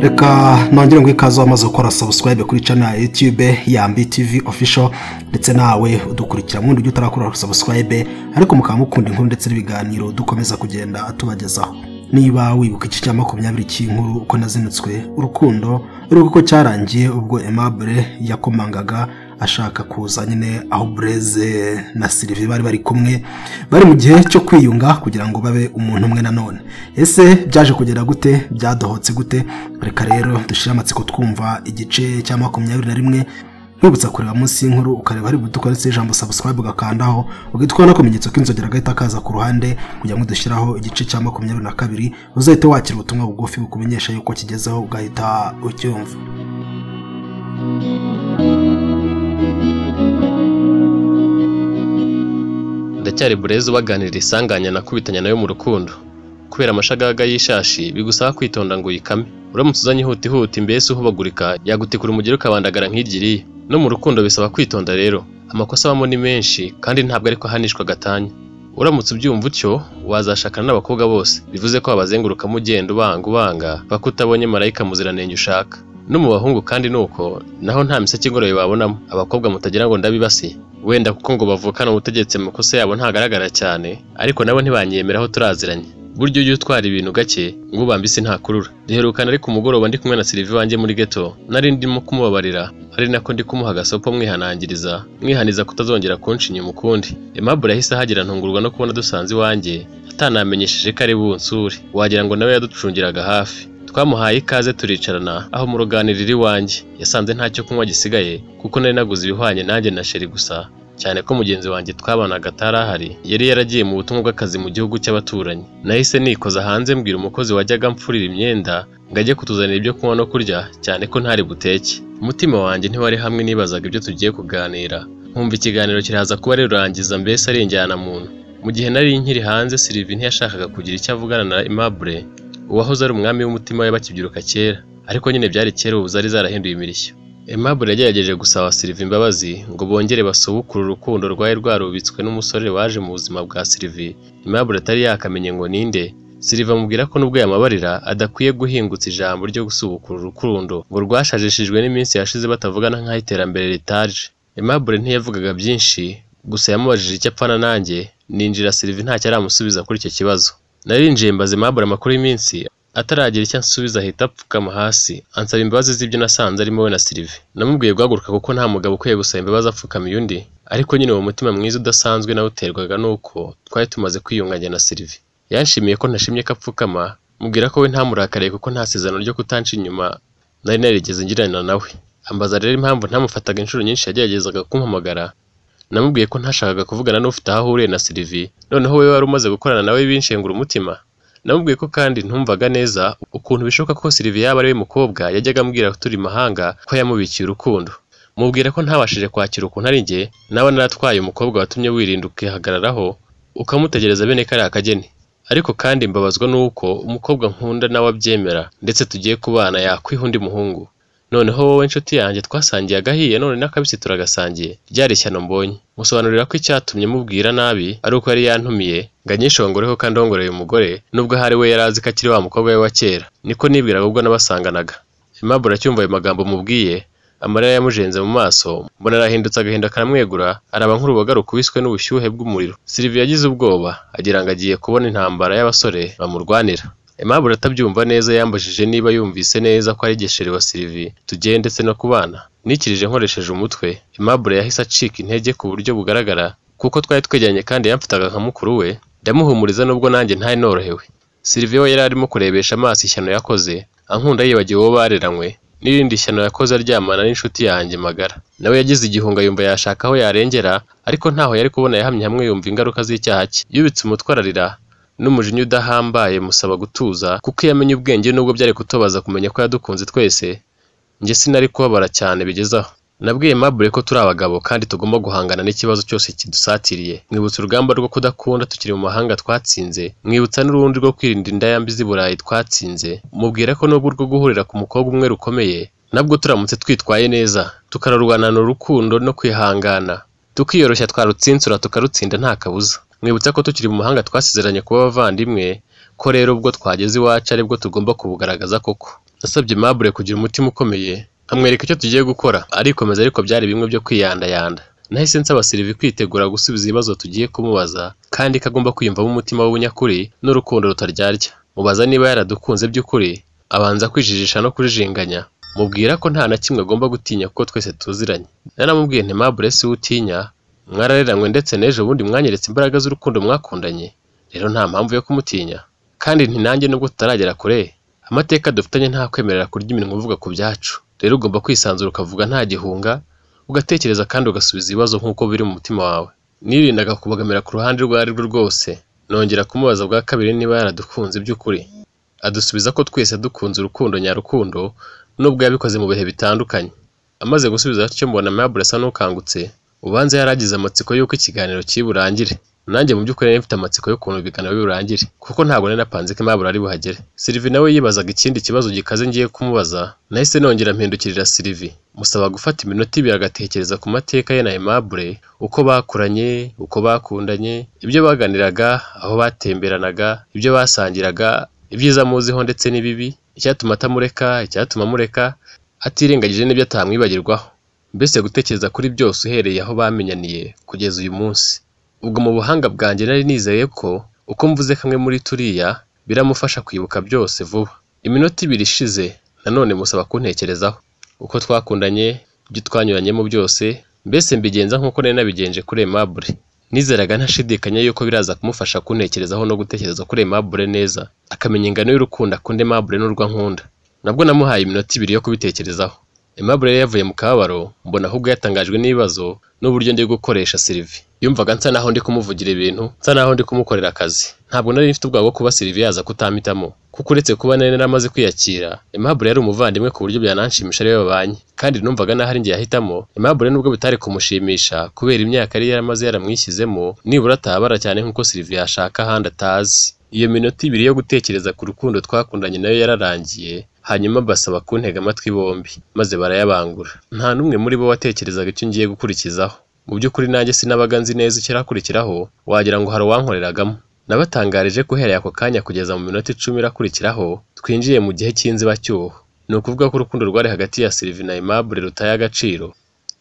Reka nongere ngo ikaze wamaze gukora subscribe kuri channel ya YouTube ya Yambi TV official ndetse nawe udukurikira mu ndyo utarakora subscribe ariko mukaba mukunda inkuru ndetse n'ibiganiro dukomeza kugenda atubagezaho. Niba wibuka iki cya 20 cy'inkuru uko nazinutswe urukundo uko cyarangiye ubwo Aimable yakomangaga ashaka kuza nyine aho Blaise na Sylvie bari kumwe bari mu gihe cyo kwiyunga kugira ngo babe umuntu umwe nanone. Ese byaje kugera gute, byadohotse gute? Reka rero dushira amatsiko twumva igice cya 21 nkibutsa kureba munsi y'inkuru ukareba hari budukoretse ijambo subscribe ugakandaho ugitwa no kumenyetso k'inzogera gahita kaza ku ruhande kugira ngo dushiraho igice cya 22 uzahita wakira ubutumwa bugufi bukumenyesha yuko kigezeho ugahita ucyumva. Ndacyari Blaise baganira isanganya nakubitanya nayo mu rukundo kubera amashagaga y'ishashi bigusaba kwitonda ngo yikame. Uramutse uzanye huti mbese uhubagurika yagutikura umugero kabandagara nk'igiriye. No mu rukundo bisaba kwitonda rero, amakosa abamo ni menshi kandi ntabwo ariko hanishwa gatanya. Uramutse ubyumva utyo wazashakana n'abakobwa bose, bivuze ko abazenguruka mugenda ubanga paka utabonye marayika muziranenge ushaka. No mu bahungu kandi nuko naho nta miseke ingoroye wabonamo, abakobwa mutagira ngo ndabibasi wenda kuko ngo bavukana ubutegetsi amakosa yabo ntagaragara cyane, ariko nabo ntibanyemeraho turaziranye. Buryo ujye utwara ibintu gake ngo bambise nta kurura. Riherukana ariko umugoroba ndi kumwe na Sylvie wanjye muri ghetto, nari ndimo kumubabarira ari nako ndi kumuha agasopo mwihaniza kutazongera kunca inyuma ukundi. Aimable yahise hagira ntungurwa no kubona dusanze iwanjye atanamenyesheje ko ari bunsure, wagira ngo nawe yaducungiraga hafi. Twamuhaye ikaze turicarana aho mu ruganiriro iwanjye, yasanze ntacyo kunywa gisigaye kuko nari naguze ibihwanye nanjye na Sheri gusa, cyane ko mugenzi wanjye twabanaga atarahari yari yaragiye mu butumwa bw'akazi mu gihugu cy'abaturanyi. Nahise nikoza hanze mbwira umukozi wajyaga mfurira imyenda ngo ajye kutuzanira ibyo kunywa no kurya, cyane ko ntari buteke. Umutima wanjye ntiwari hamwe, nibazaga ibyo tugiye kuganira, nkumva ikiganiro kiraza kuba rirangiza mbese ari injyana muntu. Mu gihe nari nkiri hanze Sylvie ntiyashakaga kugira icyo avugana na Aimable uwahoze ari umwami w'umutima we bakibyiruka kera, ariko nyine byari kera ubu zari zarahinduye imirishyo. Aimable yagerageje gusaba Sylvie imbabazi ngo bongere basubukura urukundo rwari rwarubitswe n'umusore waje mu buzima bwa Sylvie. Aimable atari yakamenye ngo ninde. Sylvie amubwira ko nubwo yamabarira adakwiye guhingutsa ijambo ryo gusubukura urukundo ngo rwashajishijwe n'iminsi yashize batavugana nk'aho iterambere ritaje. Aimable ntiyavugaga byinshi, gusa yamubajije icyo apfana nanjye. Ninjira Sylvie ntacyo aramusubiza kuri icyo kibazo. Narinjiye mbaza Aimable amakuru y'iminsi, ataragira icyo ansubiza ahita apfukama hasi ansaba imbabazi z'ibyo nasanze arimo we na Sylvie. Namubwiye guhaguruka kuko nta mugabo ukwiye gusaba imbabazi apfukamiye undi, ariko nyine uwo mutima mwiza udasanzwe nawe uterwaga nuko twari tumaze kwiyunganya na Sylvie. Yanshimiye ko ntashimye ko apfukama, mubwira ko we ntamurakariye kuko nta sezerano ryo kutanca inyuma nari narigeze ngirana nawe. Ambaza rero impamvu ntamufataga inshuro nyinshi yageragezaga kumpamagara. Namubwiye ko ntashakaga kuvugana n'ufite aho ahuriye na Sylvie, noneho we wari umaze gukorana nawe binshengura umutima. Namubwiye ko kandi ntumvaga neza ukuntu bishoboka ko Sylvie yaba ari we mukobwa yajyaga ambwira ko turi mahanga ko yamubikiye urukundo. Mubwira ko ntabashije kwakira ukuntu ari njye nawe naratwaye umukobwa watumye wirinda ukihagararaho ukamutegereza bene kari akageni. Ariko kandi mbabazwa nuko umukobwa nkunda nawe abyemera ndetse tugiye kubana yakwiha undi muhungu. Noneho wowe inshuti yanjye twasangiye agahiye none n'akabisi turagasangiye, ryari ishyano mbonye. Musobanurira ko icyatumye mubwira nabi ari uko yari yantumiye ngo anyishongoreho kandi ongoreye umugore nubwo hari we yarazi ko akiri wa mukobwa we wa kera. Niko nibwiraga ubwo nabasanganaga. Aimable acyumva ayo magambo mubwiye, amarira yamujenze mu maso, mbona arahindutse agahinda karamwegura, araba nk'uruboga rukubiswe n'ubushyuhe bw'umuriro. Sylvie yagize ubwoba agira ngo agiye kubona intambara y'abasore bamurwanira. Aimable atabyumva neza yambajije niba yumvise neza ko ari Gesheri wa Sylvie tugiye ndetse no kubana. Nikirije nkoresheje umutwe. Aimable yahise acika intege ku buryo bugaragara kuko twari twegeranye kandi yamfataga nka mukuru we. Ndamuhumuriza nubwo nanjye ntari norohewe. Sylvie we yari arimo kurebesha amaso ishyano yakoze, ankunda yibagiwe uwo bareranywe n'irindi ishyano yakoze aryamana n'inshuti yanjye magara. Nawe yagize igihunga yumva yashaka aho yarengera, ariko ntaho yari kubona yahamye hamwe yumva ingaruka z'icyaha cye. Yubitse umutwe ararira n'umujinya udahambaye musaba gutuza kuko yamenye ubwenge nubwo byari kutobaza kumenya ko yadukunze twese. Njye sinari kubabara cyane bigezaho. Nabwiye Aimable ko turi abagabo kandi tugomba guhangana n'ikibazo cyose kidusatiriye. Mwibutsa urugamba rwo kudakunda tukiri mu mahanga twatsinze, mwibutsa n'urundi rwo kwirinda indayambi z'i Burayi twatsinze. Mubwira ko nubwo rwo guhurira ku mukobwa umwe rukomeye, nabwo turamutse twitwaye neza tukararwanana urukundo no kwihangana tukiyoroshya twarutsinsura tukarutsinda nta kabuza. Mwibutsa ko tukiri mu mahanga twasezeranye kuba abavandimwe ko rero ubwo twageze iwacu aribwo tugomba kubugaragaza koko. Nasabye Aimable kugira umutima ukomeye, amwereka icyo tugiye gukora, arikomeza ariko byari bimwe byo kwiyandayanda. Nahise nsaba Sylvie kwitegura gusubiza ibibazo tugiye kumubaza, kandi kagomba kwiyumvamo umutima w'ubunyakuri n'urukundo rutaryarya. Mubaza niba yaradukunze by'ukuri, abanza kwijijisha no kurijinganya, mubwira ko nta na kimwe agomba gutinya kuko twese tuziranye. Naramubwiye nti Aimable si utinya, mwarareranywe ndetse n'ejo bundi mwanyeretse imbaraga z'urukundo mwakundanye, rero nta mpamvu yo kumutinya. Kandi nti nanjye nubwo tutaragera kure, amateka dufitanye nta kwemerera kurya iminwa uvuga ku byacu, rero ugomba kwisanzura ukavuga nta gihunga, ugatekereza kandi ugasubiza ibibazo nk'uko biri mu mutima wawe. Nirindaga kubagamira ku ruhande rwo ari rwo rwose. Nongera kumubaza bwa kabiri niba yaradukunze by'ukuri, adusubiza ko twese dukunze urukundo nyarukundo nubwo yabikoze mu bihe bitandukanye. Amaze gusubiza atyo mbona Aimable asa n'ukangutse, ubanza yaragize amatsiko y'uko ikiganiro kiburangire. Nanjye mu by'ukuri nari mfite amatsiko y'ukuntu ibiganiro birangire, kuko ntabwo nari napanze ko Aimable ari buhagere. Sylvie nawe yibazaga ikindi kibazo gikaze ngiye kumubaza, nahise nongera mpindukirira Sylvie musaba gufata iminota 2 agatekereza ku mateka ye na Aimable, uko bakuranye, uko bakundanye, ibyo baganiraga, aho batemberanaga, ibyo basangiraga, ibyiza muziho ndetse n'ibibi, icyatuma atamureka, icyatuma mureka, atirengagije n'ibyo atamwibagirwaho. Mbese gutekereza kuri byose uhereye aho bamenyaniye kugeza uyu munsi. Ubwo mu buhanga bwanjye nari nizeye ko uko mvuze kamwe muri turiya biramufasha kwibuka byose vuba. Iminota 2 ishize nanone musaba kuntekerezaho uko twakundanye, ibyo twanyuranyemo byose, mbese mbigenza nk'uko nari nabigenje kuri Aimable. Nizeraga ntashidikanya yuko biraza kumufasha kuntekerezaho no gutekereza kuri Aimable neza, akamenya ingano y'urukundo akunda Aimable n'urwa nkunda. Nabwo namuhaye iminota 2 yo kubitekerezaho. Aimable yari yavuye mu kababaro, mbona ahubwo yatangajwe n'ibibazo n'uburyo ndi gukoresha Sylvie. Yumvaga nsa naho ndi kumuvugira ibintu, nsa naho ndi kumukorera akazi. Ntabwo nari mfite ubwoba bwo kuba Sylvie yaza kutampitamo, kuko uretse kuba nari naramaze kwiyakira, Aimable yari umuvandimwe ku buryo byananshimisha ariwe babanye, kandi numvaga naho ari njye yahitamo. Aimable nubwo bitari kumushimisha kubera imyaka yari yaramaze yaramwishyizemo, nibura atabara cyane nk'uko Sylvie yashaka ahandi atazi. Iyo minota 2 yo gutekereza ku rukundo twakundanye nayo yararangiye, hanyuma basaba kuntega amatwi bombi, maze barayabangura. Nta numwe muri bo watekerezaga icyo ngiye gukurikizaho. Mu by'ukuri nanjye sinabaga nzi neza icyo rakurikiraho, wagira ngo hari uwankoreragamo. Nabatangarije ko uhereye ako kanya kugeza mu minota 10 irakurikiraho, twinjiye mu gihe cy'inzibacyuho. Ni ukuvuga ko urukundo rwari hagati ya Sylvie na Aimable rutaye agaciro,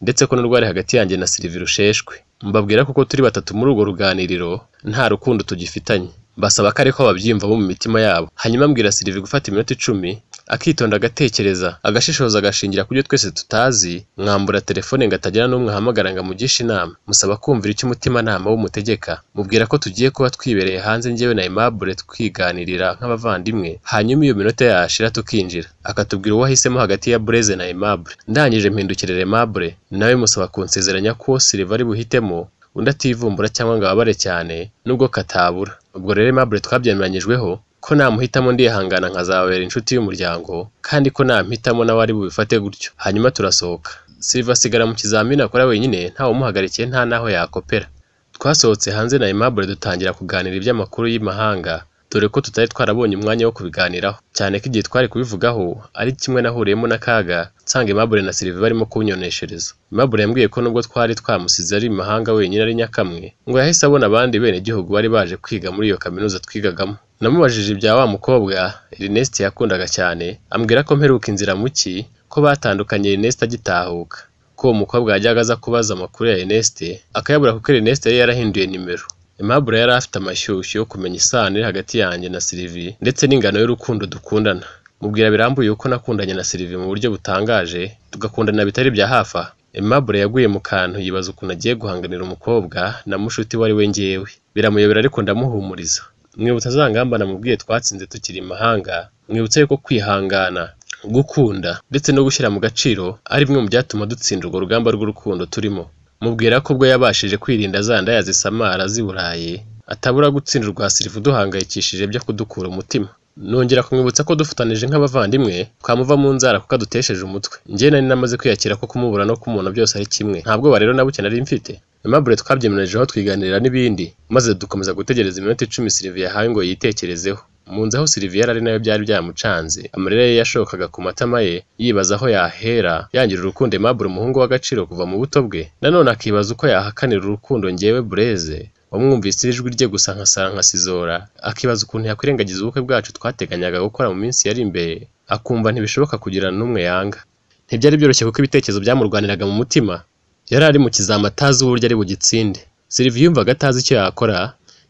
ndetse ko n'urwari hagati yanjye na Sylvie rusheshwe. Mbabwira ko turi batatu muri urwo ruganiriro nta rukundo tugifitanye. Basaba ko ariko babyiyumvamo mu mitima yabo. Hanyuma mbwira Sylvie gufata iminota 10, akitonda agatekereza, agashishoza agashingira kubyo twese tutazi, mwambura telefone ngatagira n'umwe ahamagara ngo amugishe inama. Musaba kumvira icyo umutima nama w'umutegeka. Mubwira ko tugiye kuba twibereye hanze njyewe na Aimable twiganirira nk'abavandimwe, hanyuma iyo minota yashira tukinjira. Akatubwira uwo ahisemo hagati ya Blaise na Aimable. Ndangije mpindukirira Aimable, nawe musaba kunsezeranya ko Sylvie ari buhitemo, undi ativumbura cyangwa ngo ababare cyane nubwo katabura. Ubwo rero Aimable twabyemeranyijweho ko namuhitamo ndihangana nkazababera inshuti y'umuryango, kandi ko nampitamo nawe ari bubifate gutyo. Hanyuma turasohoka. Sylvie asigara mu kizamini akora wenyine, ntawe umuhagarikiye nta naho yakopera. Twasohotse hanze na Aimable dutangira kuganira iby'amakuru y'imahanga, dore ko tutari twarabonye umwanya wo kubiganiraho, cyane ko igihe twari kubivugaho ari kimwe nahuriyemo n'akaga nsanga Aimable na Sylvie barimo kunyoneshereza. Aimable yambwiye ko nubwo twari twamusize ari imahanga wenyine ari Nyakamwe, ngo yahise abona abandi bene gihugu bari baje kwiga muri iyo kaminuza twigagamo. Namubajije ibya wa mukobwa Ernest yakundaga cyane, ambwira ko mperuka inzira muki, ko batandukanye Ernest agitahuka, ko uwo mukobwa yajyaga aza kubaza amakuru ya Ernest akayabura kuko Ernest yari yarahinduye nimero. Aimable yari afite amashyushyu yo kumenya isano iri hagati yanjye na Sylvie ndetse n'ingano y'urukundo dukundana. Mubwira birambuye uko nakundanye na Sylvie mu buryo butangaje, tugakundana bitari bya hafa. Aimable yaguye mu kantu yibaza ukuntu agiye guhanganira umukobwa na mushuti wari we njyewe. Biramuyobera ariko ndamuhumuriza. Mwibutsa za ngamba namubwiye twatsinze tukiri imahanga, mwibutsa yuko kwihangana, gukunda ndetse no gushyira mu gaciro ari bimwe mu byatuma dutsinda urwo rugamba rw'urukundo turimo. Mubwira ko ubwo yabashije kwirinda za ndaya zisamara ziburaye, atabura gutsinda urwa Sylvie duhangayikishije byo kudukura umutima. Nongera kumwibutsa ko dufutanije nk'abavandimwe twamuva mu nzara kuko adutesheje umutwe. Njye nari namaze kwiyakira ko kumubura no kumubona byose ari kimwe, ntabwo rero nabuke nari mfite. Aimable twabyemerejeho twiganirira n'ibindi, maze dukomeza gutegereza iminota 10 Sylvie yahawe ngo yitekerezeho. Mu nzu aho Sylvie yari nayo byari byamucanze, amarira ye yashokaga ku matama ye, yibaza aho yahera yangira urukundo Aimable umuhungu w'agaciro kuva mu buto bwe. Nanone akibaza uko yahakanira urukundo njyewe Blaise wamwumvise ijwi rye gusa nka Sizora akibaza ukuntu yakwirengagiza ubukwe bwacu twateganyaga gukora mu minsi yari imbere, akumva ntibishoboka kugira n'umwe yanga. Ntibyari byoroshye kuko ibitekerezo byamurwaniraga mu mutima. Yari ari mu kizama atazi uburyo ari bugitsinde. Sylvie yumvaga atazi icyo yakora,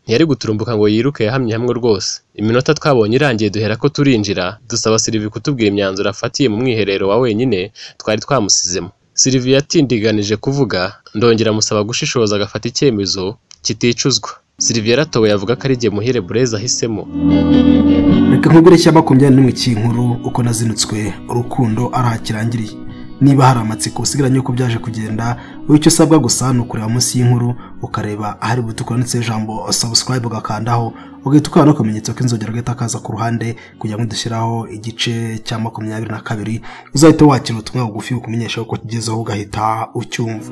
ntiyari guturumbuka ngo yiruke yahamye hamwe rwose. Iminota twabonye irangiye duhera ko turinjira, dusaba Sylvie kutubwira imyanzuro afatiye mu mwiherero wa wenyine twari twamusizemo. Sylvie yatindiganije kuvuga, ndongera musaba gushishoza agafata icyemezo kiticuzwa. Sylvie yaratowe yavuga ko ari igihe Muhire Blaise ahisemo. Reka nkugure cya 21 cy'inkuru uko nazinutswe urukundo arahakirangiriye. Niba hari amatsiko usigaranye uko byaje kugenda, icyo usabwa gusa ni ukureba munsi y'inkuru ukareba ahari butukura ndetse ijambo subscribe ugakandaho, ugahita ukana akamenyetso k'inzogera gahita kaza ku ruhande kugira ngo dushyiraho igice cya 22 uzahita wakira ubutumwa bugufi ukumenyesha uko kigezeho ugahita ucyumva.